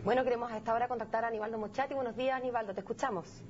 Bueno, queremos a esta hora contactar a Aníbaldo Mochati. Buenos días, Aníbaldo, te escuchamos.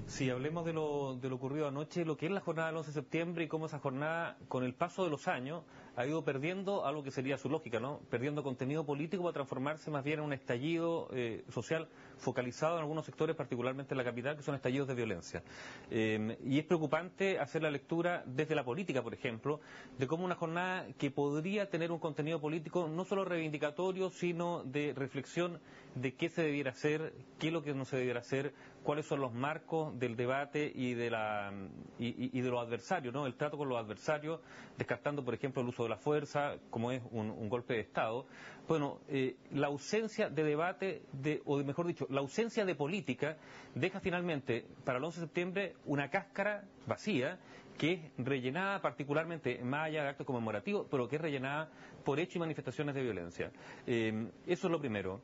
Sí, hablemos de lo ocurrido anoche, lo que es la jornada del 11 de septiembre y cómo esa jornada, con el paso de los años, ha ido perdiendo algo que sería su lógica, ¿no? Perdiendo contenido político para transformarse más bien en un estallido social focalizado en algunos sectores, particularmente en la capital, que son estallidos de violencia. Y es preocupante hacer la lectura desde la política, por ejemplo, de cómo una jornada que podría tener un contenido político no solo reivindicatorio, sino de reflexión de qué se debiera hacer, qué es lo que no se debiera hacer, cuáles son los marcos del debate y de los adversarios, ¿no? El trato con los adversarios, descartando, por ejemplo, el uso de la fuerza, como es un golpe de Estado. Bueno, la ausencia de debate, o mejor dicho, la ausencia de política, deja finalmente para el 11 de septiembre una cáscara vacía, que es rellenada particularmente, más allá de actos conmemorativos, pero que es rellenada por hechos y manifestaciones de violencia. Eso es lo primero.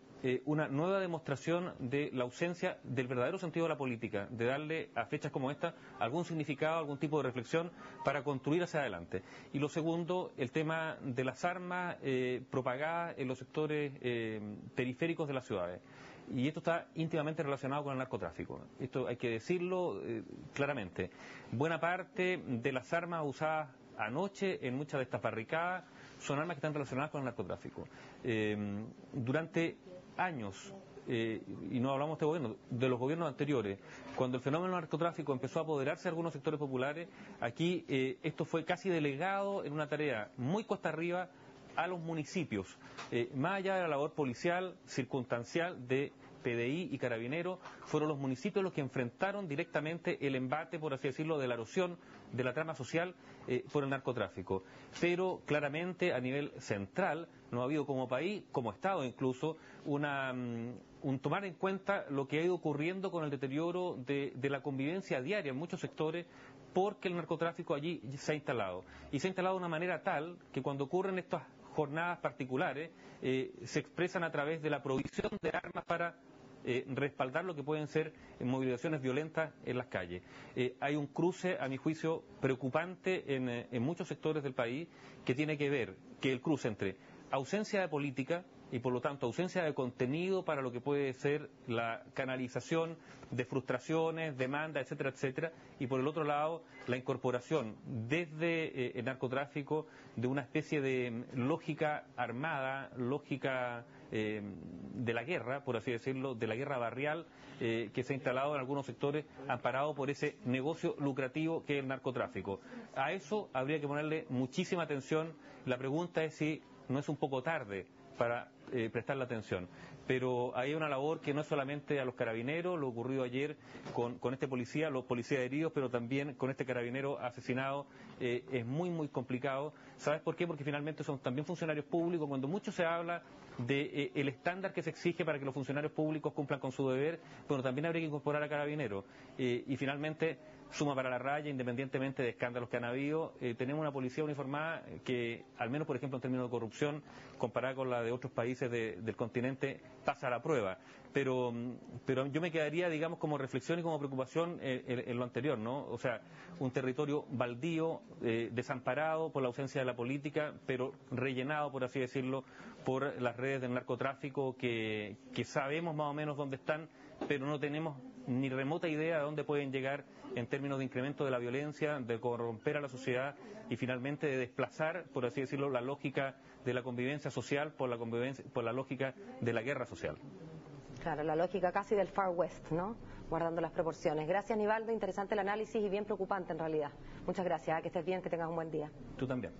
Una nueva demostración de la ausencia del verdadero sentido de la política, de darle a fechas como esta algún significado, algún tipo de reflexión para construir hacia adelante. Y lo segundo, el tema de las armas propagadas en los sectores periféricos de las ciudades. Y esto está íntimamente relacionado con el narcotráfico. Esto hay que decirlo claramente. Buena parte de las armas usadas anoche en muchas de estas barricadas son armas que están relacionadas con el narcotráfico. Durante años, y no hablamos de este gobierno, de los gobiernos anteriores, cuando el fenómeno del narcotráfico empezó a apoderarse de algunos sectores populares, aquí esto fue casi delegado en una tarea muy cuesta arriba a los municipios, más allá de la labor policial, circunstancial de PDI y Carabineros, fueron los municipios los que enfrentaron directamente el embate, por así decirlo, de la erosión de la trama social por el narcotráfico. Pero claramente a nivel central no ha habido como país, como Estado incluso, un tomar en cuenta lo que ha ido ocurriendo con el deterioro de la convivencia diaria en muchos sectores, porque el narcotráfico allí se ha instalado. Y se ha instalado de una manera tal que cuando ocurren estas jornadas particulares se expresan a través de la provisión de armas para respaldar lo que pueden ser movilizaciones violentas en las calles. Hay un cruce, a mi juicio, preocupante en muchos sectores del país, que tiene que ver que el cruce entre ausencia de política y por lo tanto ausencia de contenido para lo que puede ser la canalización de frustraciones, demandas, etcétera, etcétera, y por el otro lado la incorporación desde el narcotráfico de una especie de lógica armada, lógica de la guerra, por así decirlo, de la guerra barrial que se ha instalado en algunos sectores amparado por ese negocio lucrativo que es el narcotráfico. A eso habría que ponerle muchísima atención. La pregunta es si no es un poco tarde para prestarle atención. Pero hay una labor que no es solamente a los carabineros, lo ocurrido ayer con este policía, los policías heridos, pero también con este carabinero asesinado, es muy, muy complicado. ¿Sabes por qué? Porque finalmente son también funcionarios públicos. Cuando mucho se habla de el estándar que se exige para que los funcionarios públicos cumplan con su deber, bueno, también habría que incorporar a carabineros. Y finalmente, suma para la raya, independientemente de escándalos que han habido, tenemos una policía uniformada que, al menos por ejemplo en términos de corrupción, comparada con la de otros países del continente, pasa a la prueba. Pero yo me quedaría, digamos, como reflexión y como preocupación en lo anterior, ¿no? O sea, un territorio baldío, desamparado por la ausencia de la política, pero rellenado, por así decirlo, por las redes del narcotráfico que sabemos más o menos dónde están, pero no tenemos ni remota idea de dónde pueden llegar en términos de incremento de la violencia, de corromper a la sociedad y finalmente de desplazar, por así decirlo, la lógica de la convivencia social por la lógica de la guerra social. Claro, la lógica casi del Far West, ¿no? Guardando las proporciones. Gracias, Aníbaldo, interesante el análisis y bien preocupante en realidad. Muchas gracias, que estés bien, que tengas un buen día. Tú también.